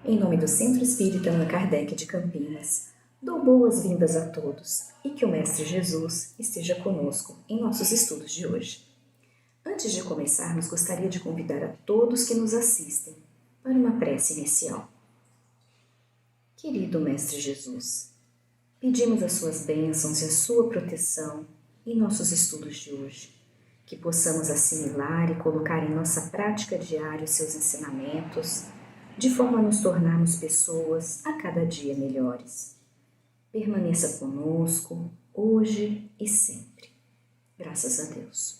Em nome do Centro Espírita Allan Kardec de Campinas, dou boas-vindas a todos e que o Mestre Jesus esteja conosco em nossos estudos de hoje. Antes de começarmos, gostaria de convidar a todos que nos assistem para uma prece inicial. Querido Mestre Jesus, pedimos as suas bênçãos e a sua proteção em nossos estudos de hoje, que possamos assimilar e colocar em nossa prática diária os seus ensinamentos, de forma a nos tornarmos pessoas a cada dia melhores. Permaneça conosco, hoje e sempre. Graças a Deus.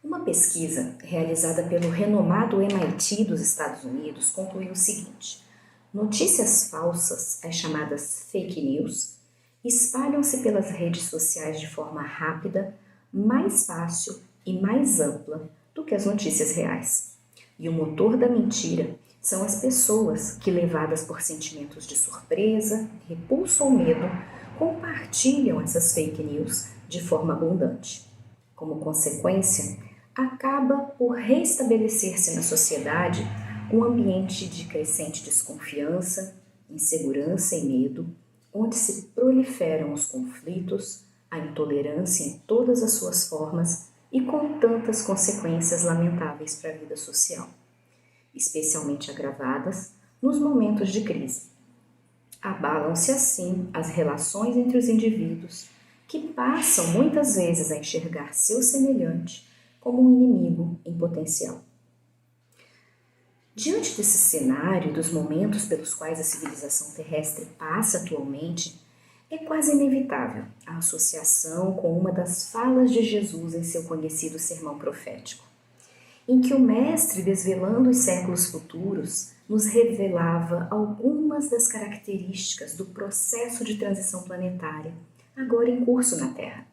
Uma pesquisa realizada pelo renomado MIT dos Estados Unidos concluiu o seguinte: notícias falsas, as chamadas fake news, espalham-se pelas redes sociais de forma rápida, mais fácil e mais ampla do que as notícias reais. E o motor da mentira são as pessoas que, levadas por sentimentos de surpresa, repulso ou medo, compartilham essas fake news de forma abundante. Como consequência, acaba por restabelecer-se na sociedade um ambiente de crescente desconfiança, insegurança e medo, onde se proliferam os conflitos, a intolerância em todas as suas formas e com tantas consequências lamentáveis para a vida social, especialmente agravadas nos momentos de crise. Abalam-se assim as relações entre os indivíduos, que passam muitas vezes a enxergar seu semelhante como um inimigo em potencial. Diante desse cenário e dos momentos pelos quais a civilização terrestre passa atualmente, é quase inevitável a associação com uma das falas de Jesus em seu conhecido sermão profético, em que o Mestre, desvelando os séculos futuros, nos revelava algumas das características do processo de transição planetária, agora em curso na Terra.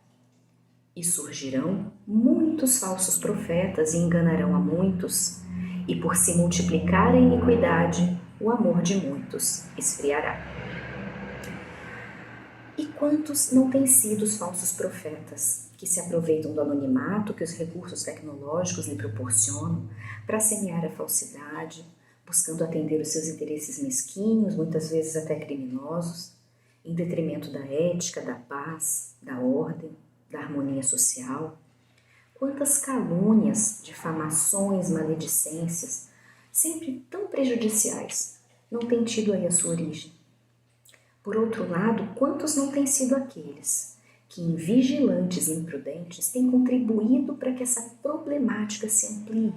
E surgirão muitos falsos profetas e enganarão a muitos, e por se multiplicar a iniquidade, o amor de muitos esfriará. E quantos não têm sido os falsos profetas, que se aproveitam do anonimato que os recursos tecnológicos lhe proporcionam para semear a falsidade, buscando atender os seus interesses mesquinhos, muitas vezes até criminosos, em detrimento da ética, da paz, da ordem, da harmonia social? Quantas calúnias, difamações, maledicências, sempre tão prejudiciais, não têm tido aí a sua origem? Por outro lado, quantos não têm sido aqueles que, invigilantes e imprudentes, têm contribuído para que essa problemática se amplie,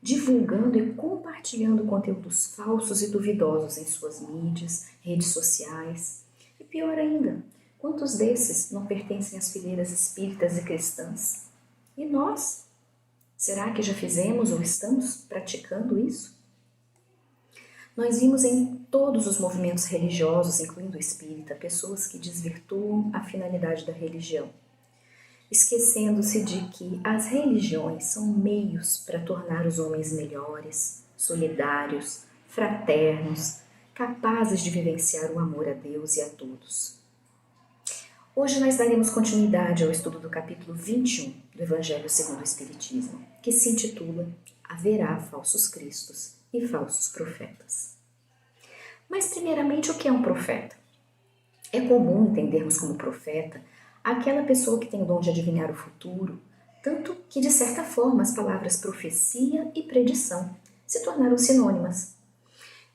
divulgando e compartilhando conteúdos falsos e duvidosos em suas mídias, redes sociais? E pior ainda, quantos desses não pertencem às fileiras espíritas e cristãs? E nós? Será que já fizemos ou estamos praticando isso? Nós vimos em todos os movimentos religiosos, incluindo o espírita, pessoas que desvirtuam a finalidade da religião, esquecendo-se de que as religiões são meios para tornar os homens melhores, solidários, fraternos, capazes de vivenciar o amor a Deus e a todos. Hoje nós daremos continuidade ao estudo do capítulo 21 do Evangelho segundo o Espiritismo, que se intitula Haverá falsos cristos e falsos profetas. Mas primeiramente, o que é um profeta? É comum entendermos como profeta aquela pessoa que tem o dom de adivinhar o futuro, tanto que de certa forma as palavras profecia e predição se tornaram sinônimas.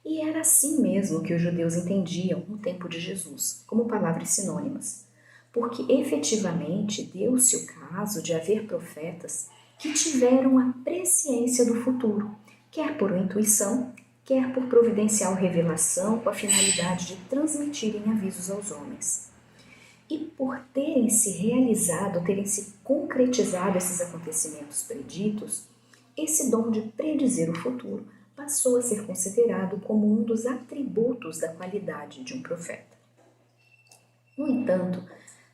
E era assim mesmo que os judeus entendiam no tempo de Jesus, como palavras sinônimas, porque efetivamente deu-se o caso de haver profetas que tiveram a presciência do futuro, quer por intuição, quer por providencial revelação com a finalidade de transmitirem avisos aos homens. E por terem se realizado, terem se concretizado esses acontecimentos preditos, esse dom de predizer o futuro passou a ser considerado como um dos atributos da qualidade de um profeta. No entanto,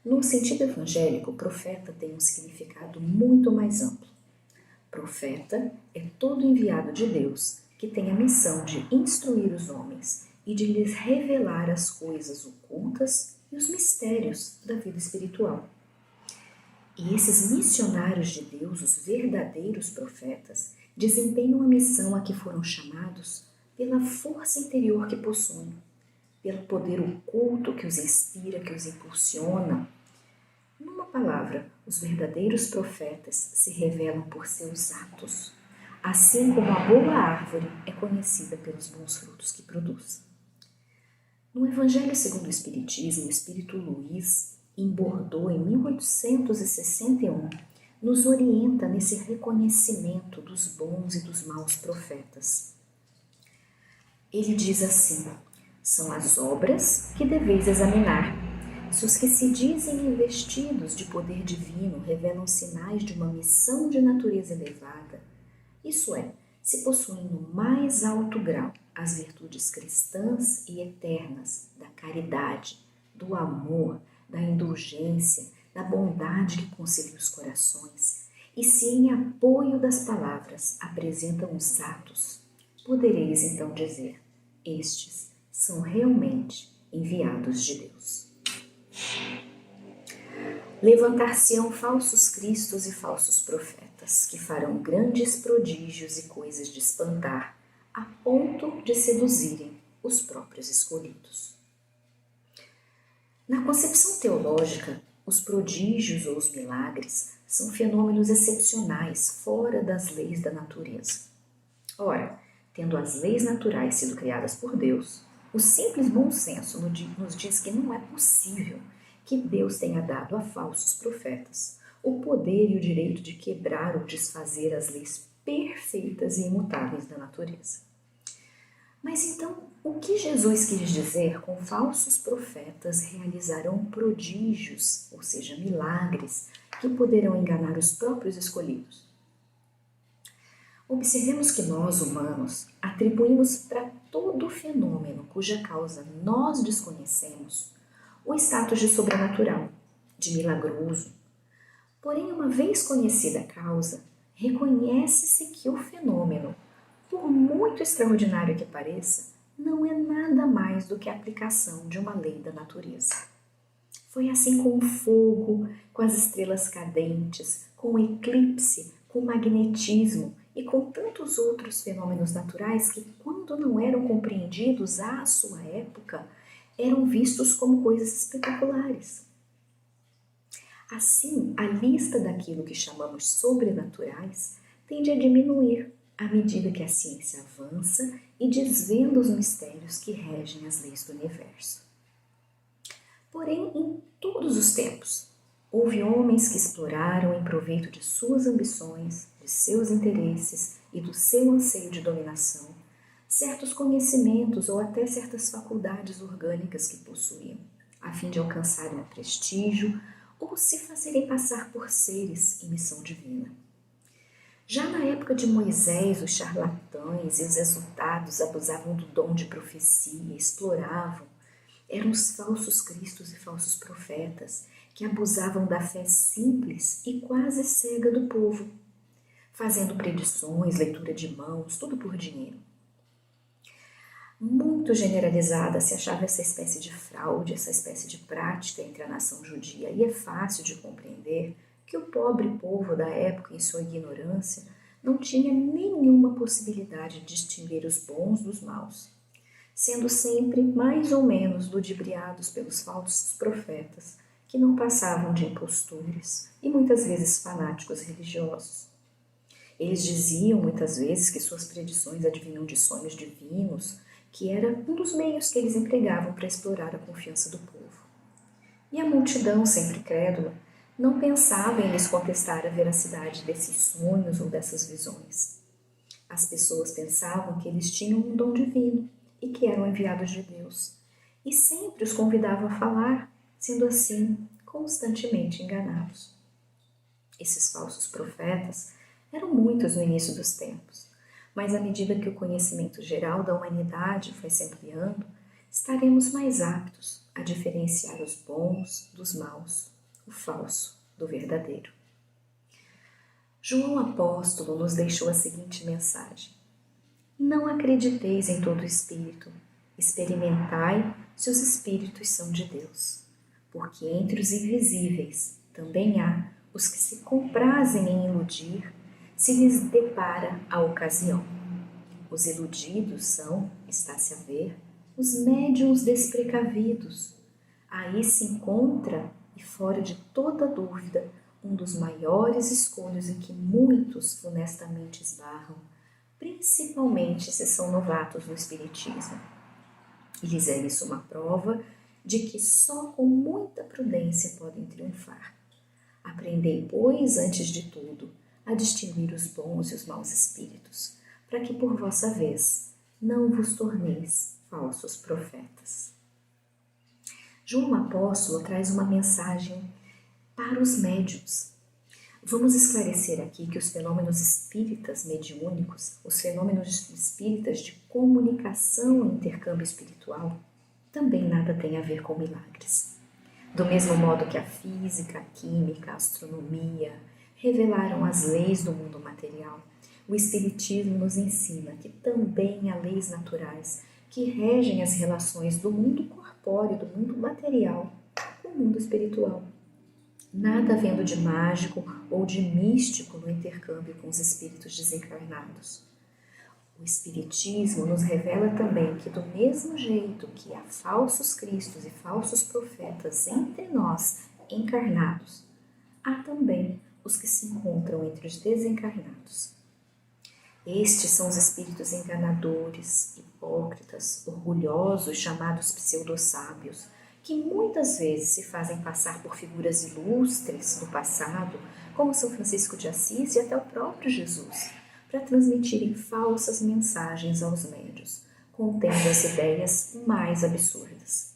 no sentido evangélico, profeta tem um significado muito mais amplo. Profeta é todo enviado de Deus que tem a missão de instruir os homens e de lhes revelar as coisas ocultas e os mistérios da vida espiritual. E esses missionários de Deus, os verdadeiros profetas, desempenham a missão a que foram chamados pela força interior que possuem, pelo poder oculto que os inspira, que os impulsiona. Numa palavra, os verdadeiros profetas se revelam por seus atos, assim como a boa árvore é conhecida pelos bons frutos que produz. No Evangelho segundo o Espiritismo, o Espírito Luiz, em Bordeaux, em 1861, nos orienta nesse reconhecimento dos bons e dos maus profetas. Ele diz assim: são as obras que deveis examinar. Se os que se dizem investidos de poder divino revelam sinais de uma missão de natureza elevada, isso é, se possuem no mais alto grau as virtudes cristãs e eternas da caridade, do amor, da indulgência, da bondade que concilia os corações, e se em apoio das palavras apresentam os atos, podereis então dizer: estes são realmente enviados de Deus. Levantar-se-ão falsos cristos e falsos profetas, que farão grandes prodígios e coisas de espantar, a ponto de seduzirem os próprios escolhidos. Na concepção teológica, os prodígios ou os milagres são fenômenos excepcionais, fora das leis da natureza. Ora, tendo as leis naturais sido criadas por Deus, o simples bom senso nos diz que não é possível que Deus tenha dado a falsos profetas o poder e o direito de quebrar ou desfazer as leis perfeitas e imutáveis da natureza. Mas então, o que Jesus quis dizer com falsos profetas realizarão prodígios, ou seja, milagres, que poderão enganar os próprios escolhidos? Observemos que nós, humanos, atribuímos para todo fenômeno cuja causa nós desconhecemos o status de sobrenatural, de milagroso. Porém, uma vez conhecida a causa, reconhece-se que o fenômeno, por muito extraordinário que pareça, não é nada mais do que a aplicação de uma lei da natureza. Foi assim com o fogo, com as estrelas cadentes, com o eclipse, com o magnetismo e com tantos outros fenômenos naturais que, quando não eram compreendidos à sua época, eram vistos como coisas espetaculares. Assim, a lista daquilo que chamamos sobrenaturais tende a diminuir à medida que a ciência avança e desvenda os mistérios que regem as leis do universo. Porém, em todos os tempos, houve homens que exploraram em proveito de suas ambições, de seus interesses e do seu anseio de dominação, certos conhecimentos ou até certas faculdades orgânicas que possuíam, a fim de alcançarem prestígio ou se fazerem passar por seres em missão divina. Já na época de Moisés, os charlatães e os exaltados abusavam do dom de profecia, exploravam. Eram os falsos cristos e falsos profetas que abusavam da fé simples e quase cega do povo, fazendo predições, leitura de mãos, tudo por dinheiro. Muito generalizada se achava essa espécie de fraude, essa espécie de prática entre a nação judia, e é fácil de compreender que o pobre povo da época, em sua ignorância, não tinha nenhuma possibilidade de distinguir os bons dos maus, sendo sempre mais ou menos ludibriados pelos falsos profetas, que não passavam de impostores e muitas vezes fanáticos religiosos. Eles diziam muitas vezes que suas predições advinham de sonhos divinos, que era um dos meios que eles empregavam para explorar a confiança do povo. E a multidão, sempre crédula, não pensava em lhes contestar a veracidade desses sonhos ou dessas visões. As pessoas pensavam que eles tinham um dom divino e que eram enviados de Deus, e sempre os convidavam a falar, sendo assim constantemente enganados. Esses falsos profetas eram muitos no início dos tempos, mas à medida que o conhecimento geral da humanidade foi se ampliando, estaremos mais aptos a diferenciar os bons dos maus, o falso do verdadeiro. João Apóstolo nos deixou a seguinte mensagem: não acrediteis em todo espírito, experimentai se os espíritos são de Deus, porque entre os invisíveis também há os que se comprazem em iludir, se lhes depara a ocasião. Os iludidos são, está-se a ver, os médiuns desprecavidos. Aí se encontra, e fora de toda dúvida, um dos maiores escolhos em que muitos funestamente esbarram, principalmente se são novatos no espiritismo. E lhes é isso uma prova de que só com muita prudência podem triunfar. Aprendei, pois, antes de tudo, a distinguir os bons e os maus espíritos, para que por vossa vez não vos torneis falsos profetas. João Apóstolo traz uma mensagem para os médiuns. Vamos esclarecer aqui que os fenômenos espíritas mediúnicos, os fenômenos espíritas de comunicação e intercâmbio espiritual, também nada têm a ver com milagres. Do mesmo modo que a física, a química, a astronomia revelaram as leis do mundo material, o Espiritismo nos ensina que também há leis naturais que regem as relações do mundo corpóreo, do mundo material, com o mundo espiritual. Nada havendo de mágico ou de místico no intercâmbio com os espíritos desencarnados. O Espiritismo nos revela também que, do mesmo jeito que há falsos cristos e falsos profetas entre nós encarnados, há também os que se encontram entre os desencarnados. Estes são os espíritos enganadores, hipócritas, orgulhosos, chamados pseudo-sábios, que muitas vezes se fazem passar por figuras ilustres do passado, como São Francisco de Assis e até o próprio Jesus, para transmitirem falsas mensagens aos médiuns, contendo as ideias mais absurdas.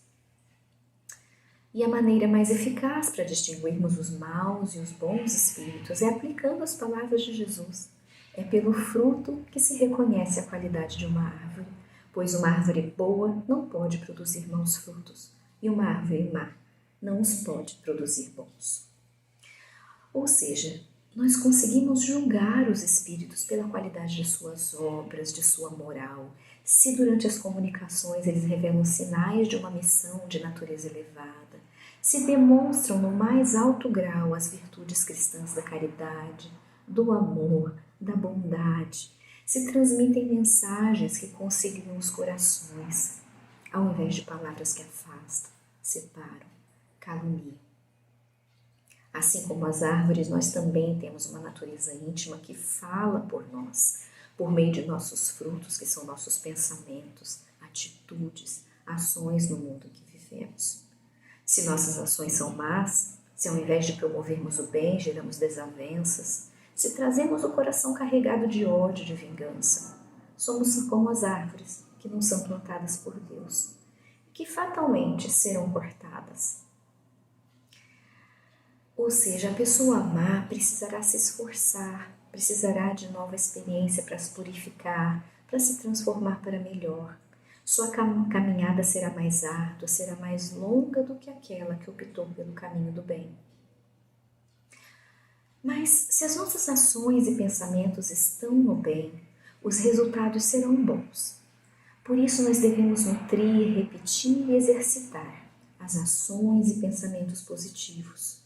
E a maneira mais eficaz para distinguirmos os maus e os bons espíritos é aplicando as palavras de Jesus. É pelo fruto que se reconhece a qualidade de uma árvore, pois uma árvore boa não pode produzir maus frutos, e uma árvore má não os pode produzir bons. Ou seja, nós conseguimos julgar os espíritos pela qualidade de suas obras, de sua moral, se durante as comunicações eles revelam sinais de uma missão de natureza elevada, se demonstram no mais alto grau as virtudes cristãs da caridade, do amor, da bondade, se transmitem mensagens que conciliam os corações, ao invés de palavras que afastam, separam, caluniam. Assim como as árvores, nós também temos uma natureza íntima que fala por nós, por meio de nossos frutos, que são nossos pensamentos, atitudes, ações no mundo em que vivemos. Se nossas ações são más, se ao invés de promovermos o bem, geramos desavenças, se trazemos o coração carregado de ódio, de vingança, somos como as árvores que não são plantadas por Deus, que fatalmente serão cortadas. Ou seja, a pessoa má precisará se esforçar, precisará de nova experiência para se purificar, para se transformar para melhor. Sua caminhada será mais árdua, será mais longa do que aquela que optou pelo caminho do bem. Mas se as nossas ações e pensamentos estão no bem, os resultados serão bons. Por isso nós devemos nutrir, repetir e exercitar as ações e pensamentos positivos.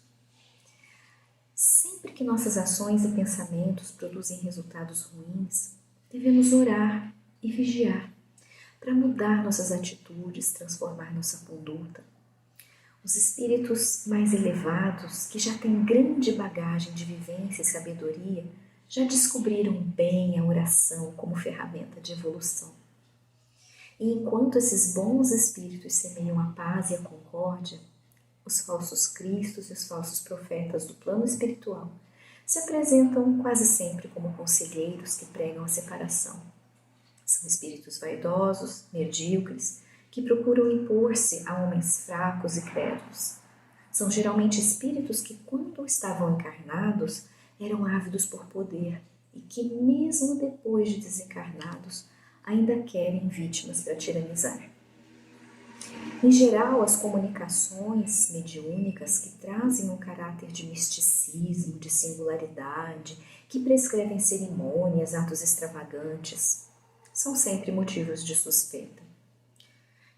Sempre que nossas ações e pensamentos produzem resultados ruins, devemos orar e vigiar para mudar nossas atitudes, transformar nossa conduta. Os espíritos mais elevados, que já têm grande bagagem de vivência e sabedoria, já descobriram bem a oração como ferramenta de evolução. E enquanto esses bons espíritos semeiam a paz e a concórdia, os falsos cristos e os falsos profetas do plano espiritual se apresentam quase sempre como conselheiros que pregam a separação. São espíritos vaidosos, medíocres, que procuram impor-se a homens fracos e crédulos. São geralmente espíritos que, quando estavam encarnados, eram ávidos por poder e que, mesmo depois de desencarnados, ainda querem vítimas para tiranizar. Em geral, as comunicações mediúnicas que trazem um caráter de misticismo, de singularidade, que prescrevem cerimônias, atos extravagantes, são sempre motivos de suspeita.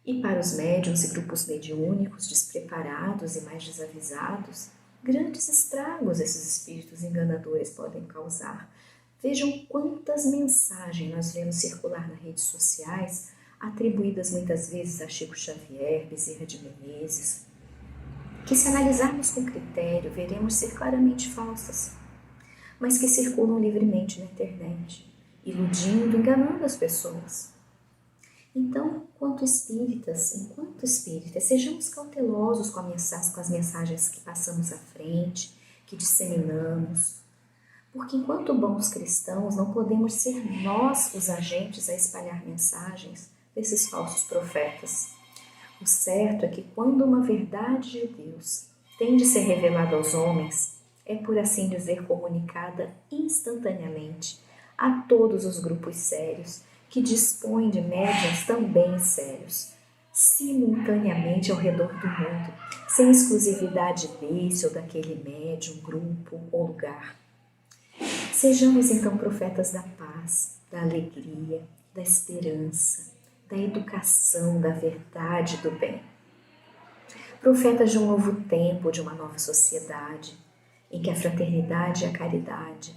E para os médiuns e grupos mediúnicos despreparados e mais desavisados, grandes estragos esses espíritos enganadores podem causar, Vejam quantas mensagens nós vemos circular nas redes sociais, atribuídas muitas vezes a Chico Xavier, Bezerra de Menezes, que se analisarmos com critério, veremos ser claramente falsas, mas que circulam livremente na internet, iludindo, enganando as pessoas. Então, enquanto espíritas, sejamos cautelosos com as mensagens que passamos à frente, que disseminamos, porque enquanto bons cristãos não podemos ser nós os agentes a espalhar mensagens desses falsos profetas. O certo é que quando uma verdade de Deus tem de ser revelada aos homens, é por assim dizer comunicada instantaneamente a todos os grupos sérios que dispõem de médiuns também sérios, simultaneamente ao redor do mundo, sem exclusividade desse ou daquele médium, grupo ou lugar. Sejamos então profetas da paz, da alegria, da esperança, da educação, da verdade e do bem. Profetas de um novo tempo, de uma nova sociedade, em que a fraternidade e a caridade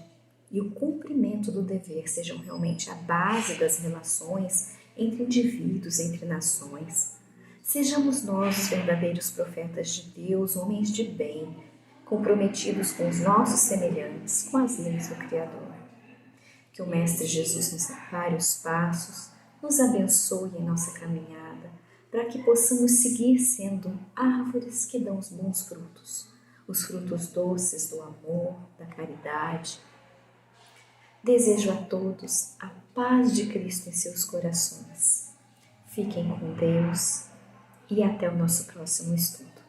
e o cumprimento do dever sejam realmente a base das relações entre indivíduos, entre nações. Sejamos nós os verdadeiros profetas de Deus, homens de bem, comprometidos com os nossos semelhantes, com as leis do Criador. Que o Mestre Jesus nos ampare os passos, nos abençoe em nossa caminhada, para que possamos seguir sendo árvores que dão os bons frutos, os frutos doces do amor, da caridade. Desejo a todos a paz de Cristo em seus corações. Fiquem com Deus e até o nosso próximo estudo.